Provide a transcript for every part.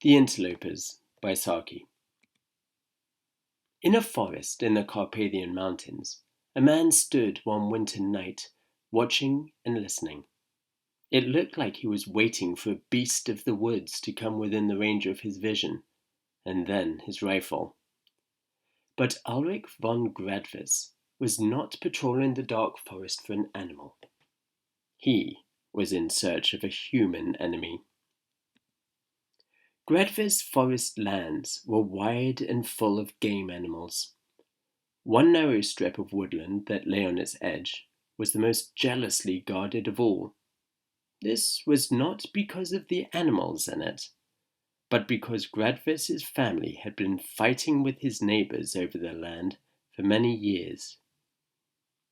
The Interlopers by Saki. In a forest in the Carpathian Mountains, a man stood one winter night, watching and listening. It looked like he was waiting for a beast of the woods to come within the range of his vision, and then his rifle. But Ulrich von Gradvis was not patrolling the dark forest for an animal. He was in search of a human enemy. Gradvis forest lands were wide and full of game animals. One narrow strip of woodland that lay on its edge was the most jealously guarded of all. This was not because of the animals in it, but because Gradvis's family had been fighting with his neighbors over their land for many years.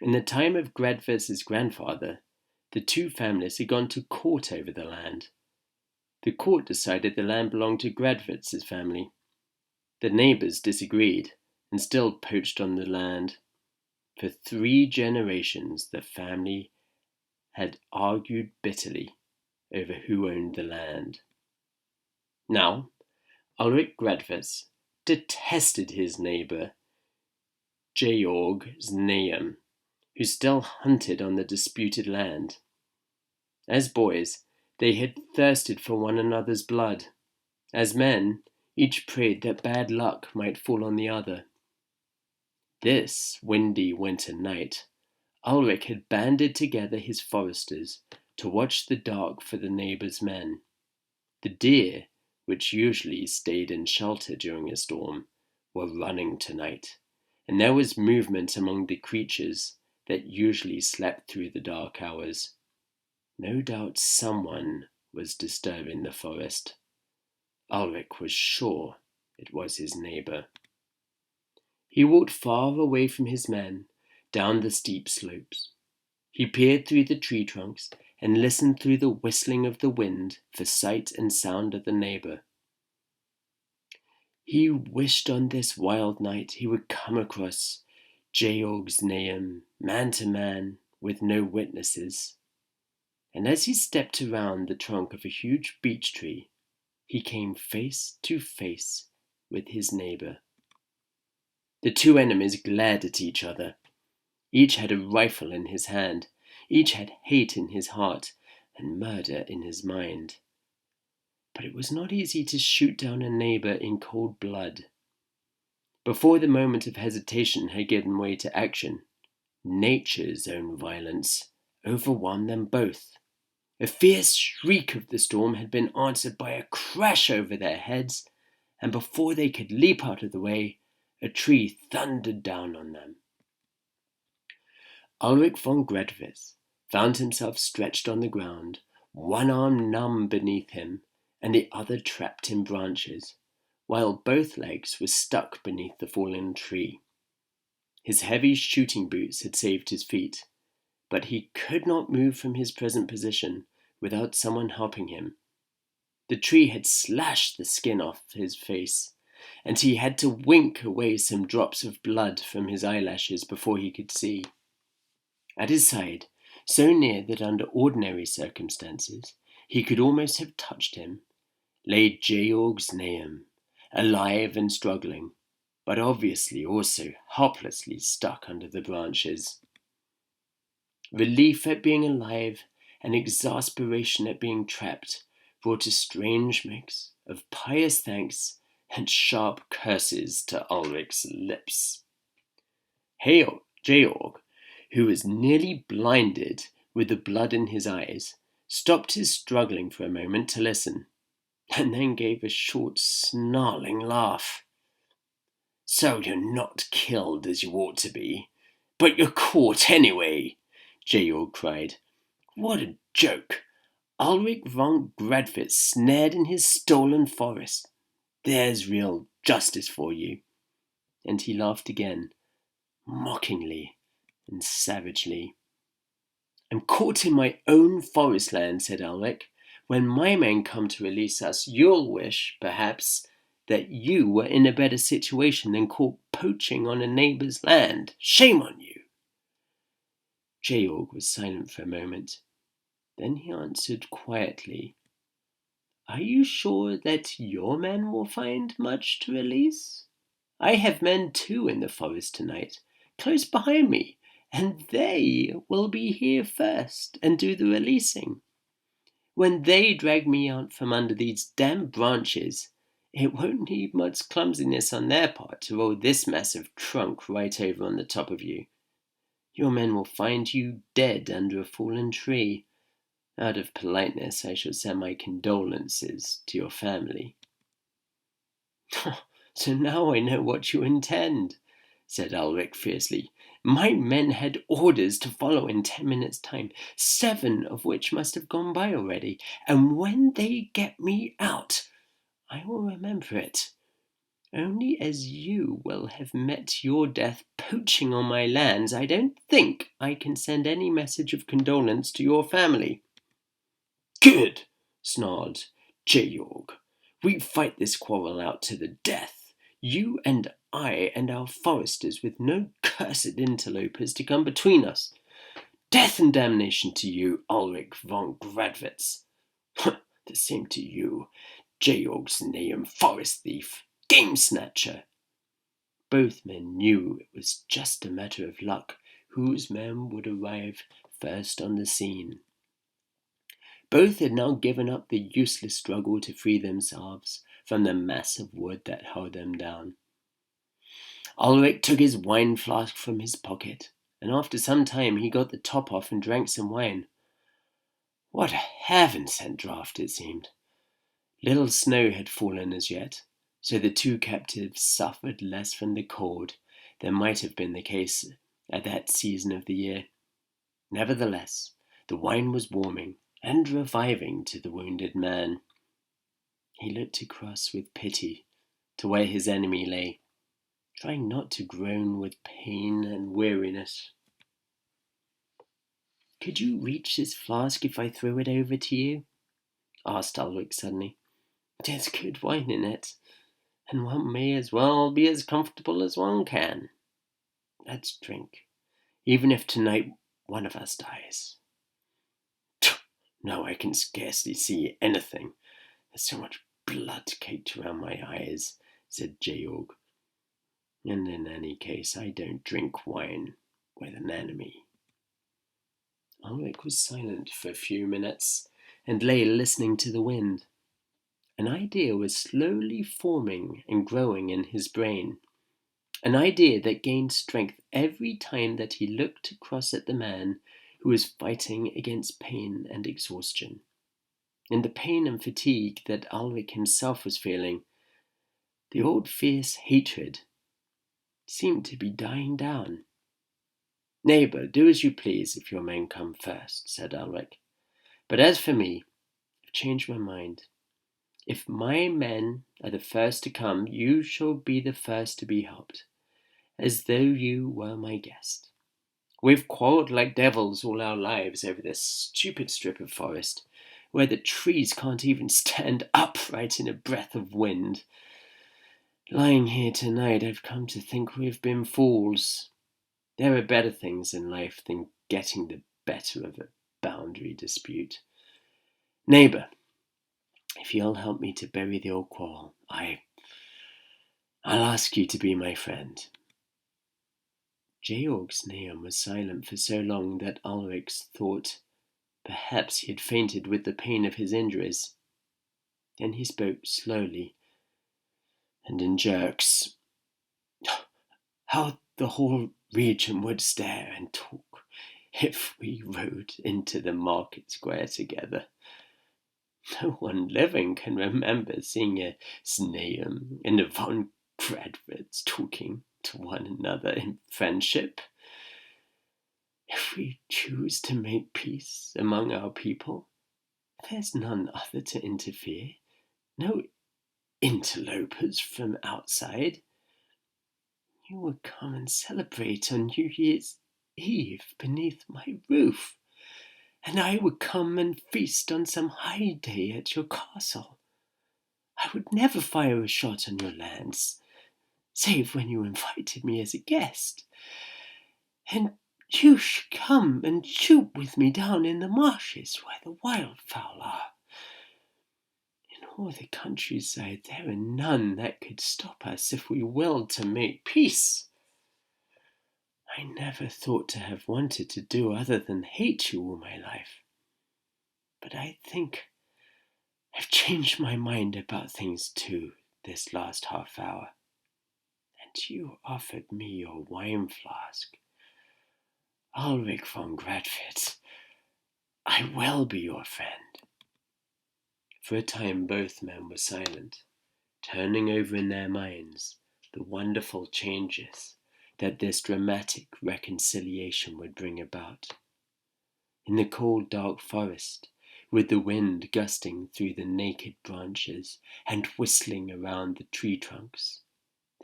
In the time of Gradvis's grandfather, the two families had gone to court over the land. The court decided the land belonged to Gradvis's family. The neighbors disagreed and still poached on the land. For 3 generations, the family had argued bitterly over who owned the land. Now, Ulrich Gradvis detested his neighbor, Georg Znaeum, who still hunted on the disputed land. As boys, they had thirsted for one another's blood. As men, each prayed that bad luck might fall on the other. This windy winter night, Ulrich had banded together his foresters to watch the dark for the neighbors' men. The deer, which usually stayed in shelter during a storm, were running tonight, and there was movement among the creatures that usually slept through the dark hours. No doubt someone was disturbing the forest. Ulrich was sure it was his neighbor. He walked far away from his men, down the steep slopes. He peered through the tree trunks and listened through the whistling of the wind for sight and sound of the neighbor. He wished on this wild night he would come across Georg Znaeum, man to man, with no witnesses. And as he stepped around the trunk of a huge beech tree, he came face to face with his neighbor. The two enemies glared at each other. Each had a rifle in his hand. Each had hate in his heart and murder in his mind. But it was not easy to shoot down a neighbor in cold blood. Before the moment of hesitation had given way to action, nature's own violence overwhelmed them both. A fierce shriek of the storm had been answered by a crash over their heads, and before they could leap out of the way, a tree thundered down on them. Ulrich von Gradvis found himself stretched on the ground, one arm numb beneath him, and the other trapped in branches, while both legs were stuck beneath the fallen tree. His heavy shooting boots had saved his feet, but he could not move from his present position without someone helping him. The tree had slashed the skin off his face, and he had to wink away some drops of blood from his eyelashes before he could see. At his side, so near that under ordinary circumstances he could almost have touched him, lay Georg Znaeum, alive and struggling, but obviously also helplessly stuck under the branches. Relief at being alive and exasperation at being trapped brought a strange mix of pious thanks and sharp curses to Ulrich's lips. Georg, who was nearly blinded with the blood in his eyes, stopped his struggling for a moment to listen, and then gave a short, snarling laugh. "So you're not killed as you ought to be, but you're caught anyway," Georg cried. "What a joke! Ulrich von Gradvis snared in his stolen forest. There's real justice for you." And he laughed again, mockingly and savagely. "I'm caught in my own forest land," said Ulrich. "When my men come to release us, you'll wish, perhaps, that you were in a better situation than caught poaching on a neighbor's land. Shame on you!" Georg was silent for a moment. Then he answered quietly, Are you sure that your men will find much to release? I have men too in the forest tonight, close behind me, and they will be here first and do the releasing. When they drag me out from under these damp branches, it won't need much clumsiness on their part to roll this massive trunk right over on the top of you. Your men will find you dead under a fallen tree. Out of politeness, I shall send my condolences to your family." "So now I know what you intend," said Ulrich fiercely. "My men had orders to follow in 10 minutes' time, 7 of which must have gone by already, and when they get me out, I will remember it. Only as you will have met your death poaching on my lands, I don't think I can send any message of condolence to your family." "Good," snarled Georg. "We fight this quarrel out to the death. You and I and our foresters, with no cursed interlopers to come between us. Death and damnation to you, Ulrich von Gradwitz." "The same to you, Georg's name, forest thief, game snatcher." Both men knew it was just a matter of luck whose men would arrive first on the scene. Both had now given up the useless struggle to free themselves from the mass of wood that held them down. Ulrich took his wine flask from his pocket, and after some time he got the top off and drank some wine. What a heaven-sent draught it seemed! Little snow had fallen as yet, so the two captives suffered less from the cold than might have been the case at that season of the year. Nevertheless, the wine was warming and reviving to the wounded man. He looked across with pity to where his enemy lay, trying not to groan with pain and weariness. "Could you reach this flask if I threw it over to you?" asked Ulrich suddenly. "There's good wine in it, and one may as well be as comfortable as one can. Let's drink, even if tonight one of us dies." "Now I can scarcely see anything. There's so much blood caked around my eyes," said Georg. "And in any case, I don't drink wine with an enemy." Ulrich was silent for a few minutes and lay listening to the wind. An idea was slowly forming and growing in his brain, an idea that gained strength every time that he looked across at the man who was fighting against pain and exhaustion. In the pain and fatigue that Ulrich himself was feeling, the old fierce hatred seemed to be dying down. "Neighbor, do as you please if your men come first," said Ulrich. "But as for me, I've changed my mind. If my men are the first to come, you shall be the first to be helped, as though you were my guest. We've quarreled like devils all our lives over this stupid strip of forest, where the trees can't even stand upright in a breath of wind. Lying here tonight, I've come to think we've been fools. There are better things in life than getting the better of a boundary dispute. Neighbor, if you'll help me to bury the old quarrel, I'll ask you to be my friend." Georg's name was silent for so long that Ulrich thought perhaps he had fainted with the pain of his injuries. Then he spoke slowly and in jerks. "How the whole region would stare and talk if we rode into the market square together. No one living can remember seeing a Snaeum and a von Gradwitz talking to one another in friendship. If we choose to make peace among our people, there's none other to interfere, no interlopers from outside. You would come and celebrate on New Year's Eve beneath my roof, and I would come and feast on some high day at your castle. I would never fire a shot on your lands, save when you invited me as a guest. And you should come and shoot with me down in the marshes where the wildfowl are. all the countryside there are none that could stop us if we willed to make peace. I never thought to have wanted to do other than hate you all my life. But I think I've changed my mind about things too this last half hour. And you offered me your wine flask. Ulrich von Gradfitz, I will be your friend. For a time both men were silent, turning over in their minds the wonderful changes that this dramatic reconciliation would bring about. In the cold, dark forest, with the wind gusting through the naked branches and whistling around the tree trunks,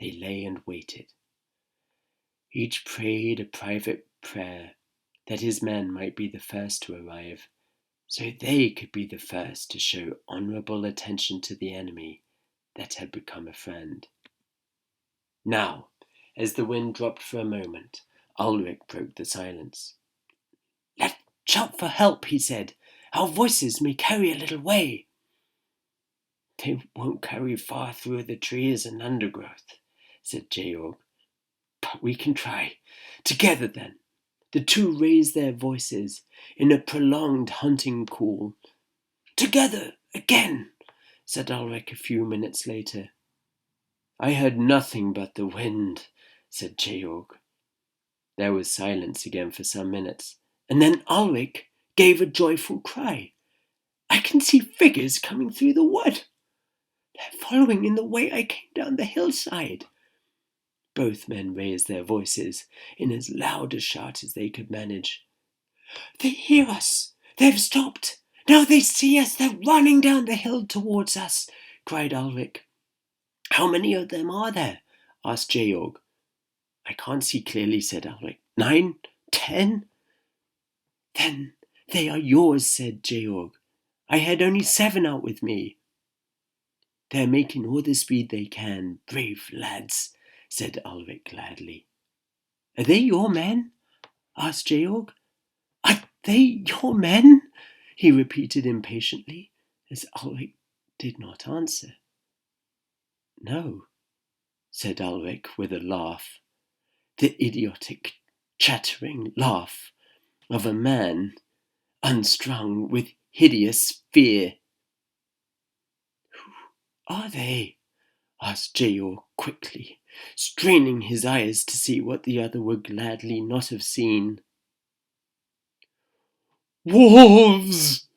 they lay and waited. Each prayed a private prayer that his men might be the first to arrive, so they could be the first to show honourable attention to the enemy that had become a friend. Now, as the wind dropped for a moment, Ulrich broke the silence. "Let's shout for help," he said. "Our voices may carry a little way." "They won't carry far through the trees and undergrowth," said Georg. "But we can try. Together, then." The two raised their voices in a prolonged hunting call. "Together, again," said Ulrich a few minutes later. "I heard nothing but the wind," said Georg. There was silence again for some minutes, and then Ulrich gave a joyful cry. "I can see figures coming through the wood. They're following in the way I came down the hillside." Both men raised their voices in as loud a shout as they could manage. "They hear us! They've stopped! Now they see us! They're running down the hill towards us!" cried Ulrich. "How many of them are there?" asked Georg. "I can't see clearly," said Ulrich. 9, 10? "Then they are yours," said Georg. "I had only 7 out with me." "They're making all the speed they can, brave lads," said Ulrich gladly. "Are they your men?" asked Georg. "Are they your men?" he repeated impatiently, as Ulrich did not answer. "No," said Ulrich with a laugh, the idiotic, chattering laugh of a man unstrung with hideous fear. "Who are they?" asked Georg quickly, straining his eyes to see what the other would gladly not have seen. "Wolves!"